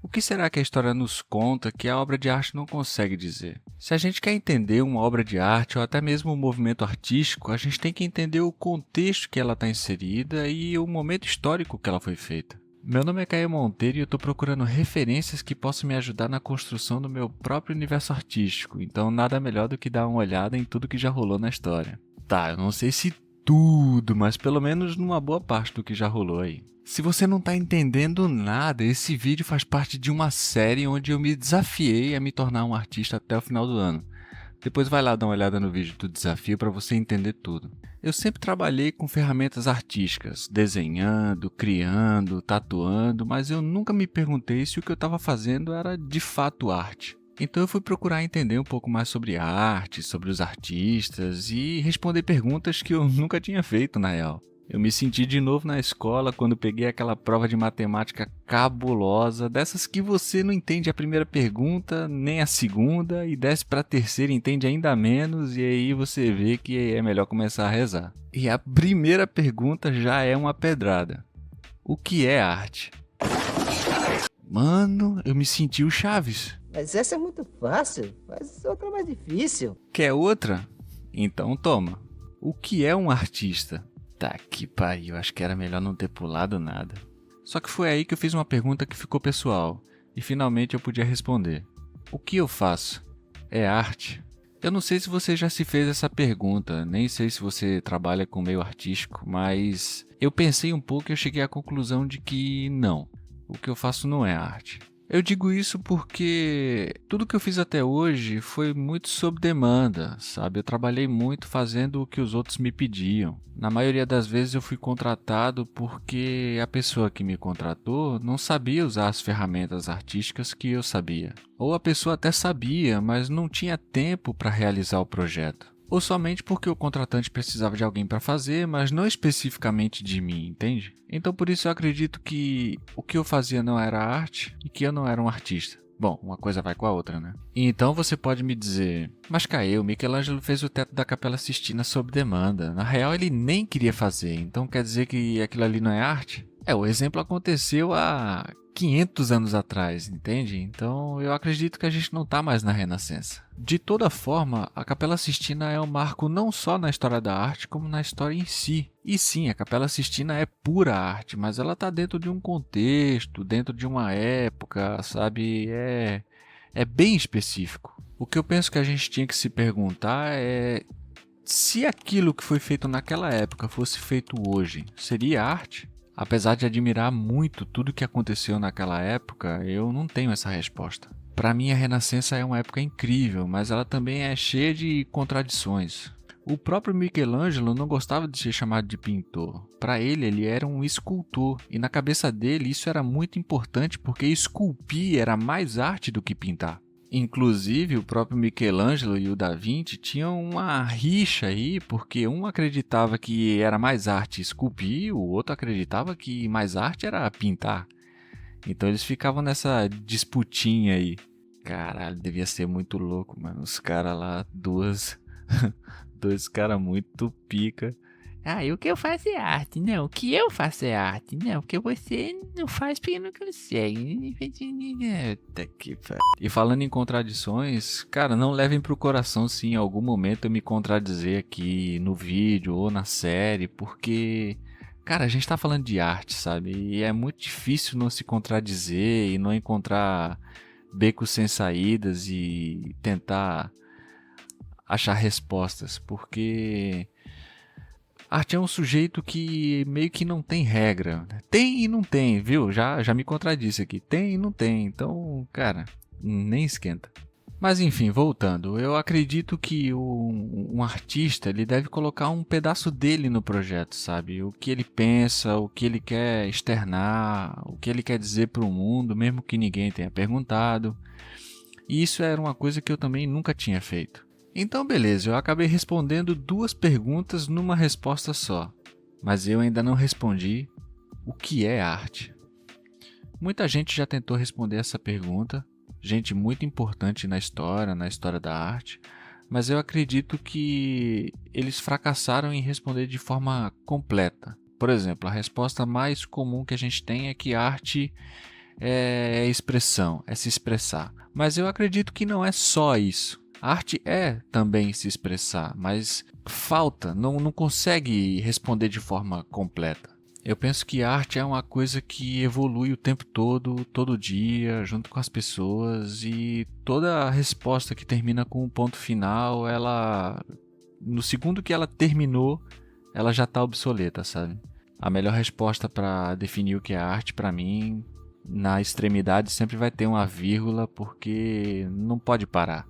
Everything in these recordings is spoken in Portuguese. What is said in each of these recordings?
O que será que a história nos conta que a obra de arte não consegue dizer? Se a gente quer entender uma obra de arte ou até mesmo um movimento artístico, a gente tem que entender o contexto que ela está inserida e o momento histórico que ela foi feita. Meu nome é Caio Monteiro e eu estou procurando referências que possam me ajudar na construção do meu próprio universo artístico, então nada melhor do que dar uma olhada em tudo que já rolou na história. Tá, eu não sei se tudo, mas pelo menos numa boa parte do que já rolou aí. Se você não está entendendo nada, esse vídeo faz parte de uma série onde eu me desafiei a me tornar um artista até o final do ano. Depois vai lá dar uma olhada no vídeo do desafio para você entender tudo. Eu sempre trabalhei com ferramentas artísticas, desenhando, criando, tatuando, mas eu nunca me perguntei se o que eu estava fazendo era de fato arte. Então eu fui procurar entender um pouco mais sobre arte, sobre os artistas e responder perguntas que eu nunca tinha feito na real. Eu me senti de novo na escola quando peguei aquela prova de matemática cabulosa, dessas que você não entende a primeira pergunta, nem a segunda, e desce para a terceira e entende ainda menos, e aí você vê que é melhor começar a rezar. E a primeira pergunta já é uma pedrada. O que é arte? Mano, eu me senti o Chaves. Mas essa é muito fácil, faz outra mais difícil. Quer outra? Então toma. O que é um artista? Tá que pariu, acho que era melhor não ter pulado nada. Só que foi aí que eu fiz uma pergunta que ficou pessoal, e finalmente eu podia responder. O que eu faço? É arte? Eu não sei se você já se fez essa pergunta, nem sei se você trabalha com meio artístico, mas eu pensei um pouco e eu cheguei à conclusão de que não, o que eu faço não é arte. Eu digo isso porque tudo que eu fiz até hoje foi muito sob demanda, sabe? Eu trabalhei muito fazendo o que os outros me pediam. Na maioria das vezes eu fui contratado porque a pessoa que me contratou não sabia usar as ferramentas artísticas que eu sabia. Ou a pessoa até sabia, mas não tinha tempo para realizar o projeto. Ou somente porque o contratante precisava de alguém para fazer, mas não especificamente de mim, entende? Então por isso eu acredito que o que eu fazia não era arte e que eu não era um artista. Bom, uma coisa vai com a outra, né? E então você pode me dizer, mas Caio, Michelangelo fez o teto da Capela Sistina sob demanda. Na real ele nem queria fazer, então quer dizer que aquilo ali não é arte? O exemplo aconteceu há 500 anos atrás, entende? Então eu acredito que a gente não está mais na Renascença. De toda forma, a Capela Sistina é um marco não só na história da arte, como na história em si. E sim, a Capela Sistina é pura arte, mas ela está dentro de um contexto, dentro de uma época, sabe? É bem específico. O que eu penso que a gente tinha que se perguntar é se aquilo que foi feito naquela época fosse feito hoje, seria arte? Apesar de admirar muito tudo que aconteceu naquela época, eu não tenho essa resposta. Para mim, a Renascença é uma época incrível, mas ela também é cheia de contradições. O próprio Michelangelo não gostava de ser chamado de pintor. Para ele era um escultor, e na cabeça dele isso era muito importante porque esculpir era mais arte do que pintar. Inclusive, o próprio Michelangelo e o Da Vinci tinham uma rixa aí, porque um acreditava que era mais arte esculpir, o outro acreditava que mais arte era pintar. Então eles ficavam nessa disputinha aí. Caralho, devia ser muito louco, mano. Os caras lá, dois caras muito pica. E o que eu faço é arte, não. O que eu faço é arte, não. Porque você não faz porque não consegue. E falando em contradições, cara, não levem pro coração se em algum momento eu me contradizer aqui no vídeo ou na série, porque, cara, a gente tá falando de arte, sabe? E é muito difícil não se contradizer e não encontrar becos sem saídas e tentar achar respostas, porque arte é um sujeito que meio que não tem regra. Tem e não tem, viu? Já me contradisse aqui. Tem e não tem. Então, cara, nem esquenta. Mas enfim, voltando. Eu acredito que um artista ele deve colocar um pedaço dele no projeto, sabe? O que ele pensa, o que ele quer externar, o que ele quer dizer para o mundo, mesmo que ninguém tenha perguntado. E isso era uma coisa que eu também nunca tinha feito. Então beleza, eu acabei respondendo 2 perguntas numa resposta só, mas eu ainda não respondi o que é arte. Muita gente já tentou responder essa pergunta, gente muito importante na história da arte, mas eu acredito que eles fracassaram em responder de forma completa. Por exemplo, a resposta mais comum que a gente tem é que arte é expressão, é se expressar. Mas eu acredito que não é só isso. A arte é também se expressar, mas falta, não consegue responder de forma completa. Eu penso que a arte é uma coisa que evolui o tempo todo dia, junto com as pessoas, e toda resposta que termina com um ponto final, no segundo que ela terminou, ela já está obsoleta, sabe? A melhor resposta para definir o que é arte, para mim, na extremidade sempre vai ter uma vírgula, porque não pode parar.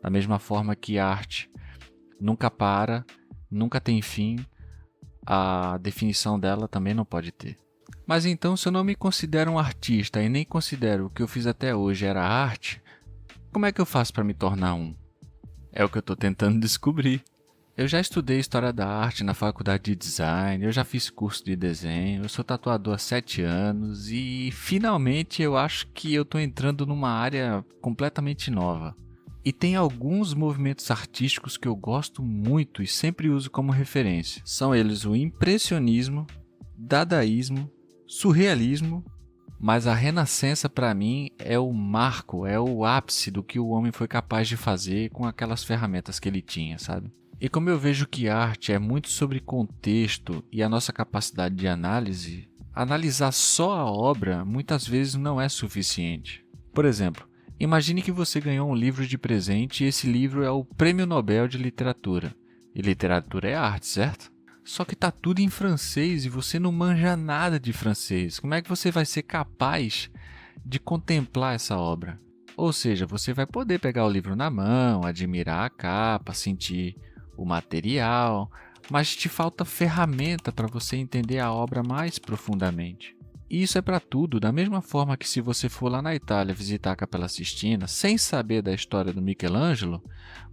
Da mesma forma que a arte nunca para, nunca tem fim, a definição dela também não pode ter. Mas então, se eu não me considero um artista e nem considero o que eu fiz até hoje era arte, como é que eu faço para me tornar um? É o que eu estou tentando descobrir. Eu já estudei História da Arte na faculdade de Design, eu já fiz curso de desenho, eu sou tatuador há 7 anos e finalmente eu acho que eu estou entrando numa área completamente nova. E tem alguns movimentos artísticos que eu gosto muito e sempre uso como referência. São eles o impressionismo, dadaísmo, surrealismo, mas a Renascença para mim é o marco, é o ápice do que o homem foi capaz de fazer com aquelas ferramentas que ele tinha, sabe? E como eu vejo que arte é muito sobre contexto e a nossa capacidade de análise, analisar só a obra muitas vezes não é suficiente. Por exemplo, imagine que você ganhou um livro de presente e esse livro é o Prêmio Nobel de Literatura. E literatura é arte, certo? Só que tá tudo em francês e você não manja nada de francês. Como é que você vai ser capaz de contemplar essa obra? Ou seja, você vai poder pegar o livro na mão, admirar a capa, sentir o material, mas te falta ferramenta para você entender a obra mais profundamente. E isso é para tudo, da mesma forma que se você for lá na Itália visitar a Capela Sistina sem saber da história do Michelangelo,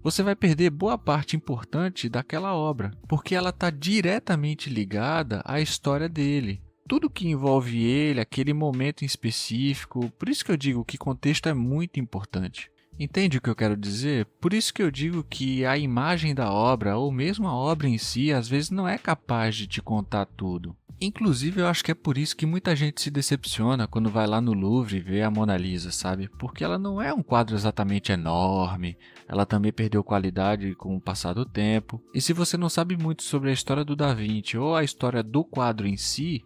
você vai perder boa parte importante daquela obra, porque ela está diretamente ligada à história dele. Tudo que envolve ele, aquele momento em específico, por isso que eu digo que contexto é muito importante. Entende o que eu quero dizer? Por isso que eu digo que a imagem da obra, ou mesmo a obra em si, às vezes não é capaz de te contar tudo. Inclusive, eu acho que é por isso que muita gente se decepciona quando vai lá no Louvre e vê a Mona Lisa, sabe? Porque ela não é um quadro exatamente enorme, ela também perdeu qualidade com o passar do tempo. E se você não sabe muito sobre a história do Da Vinci ou a história do quadro em si,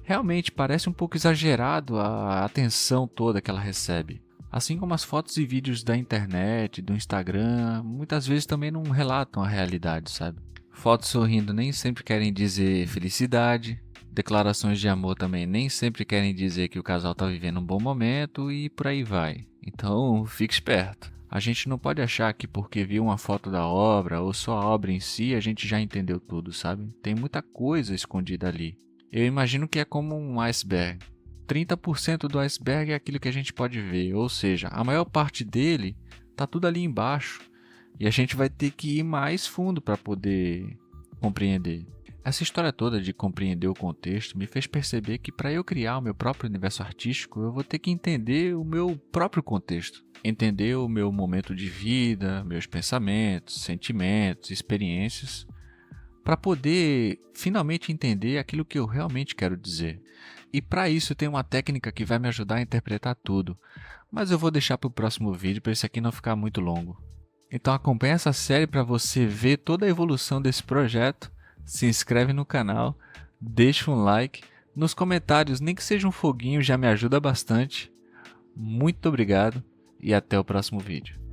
realmente parece um pouco exagerado a atenção toda que ela recebe. Assim como as fotos e vídeos da internet, do Instagram, muitas vezes também não relatam a realidade, sabe? Fotos sorrindo nem sempre querem dizer felicidade, declarações de amor também nem sempre querem dizer que o casal está vivendo um bom momento e por aí vai. Então, fique esperto. A gente não pode achar que porque viu uma foto da obra ou só a obra em si, a gente já entendeu tudo, sabe? Tem muita coisa escondida ali. Eu imagino que é como um iceberg. 30% do iceberg é aquilo que a gente pode ver, ou seja, a maior parte dele está tudo ali embaixo e a gente vai ter que ir mais fundo para poder compreender. Essa história toda de compreender o contexto me fez perceber que para eu criar o meu próprio universo artístico, eu vou ter que entender o meu próprio contexto, entender o meu momento de vida, meus pensamentos, sentimentos, experiências, para poder finalmente entender aquilo que eu realmente quero dizer. E para isso tem uma técnica que vai me ajudar a interpretar tudo, mas eu vou deixar para o próximo vídeo para esse aqui não ficar muito longo. Então acompanhe essa série para você ver toda a evolução desse projeto, se inscreve no canal, deixa um like, nos comentários nem que seja um foguinho já me ajuda bastante. Muito obrigado e até o próximo vídeo.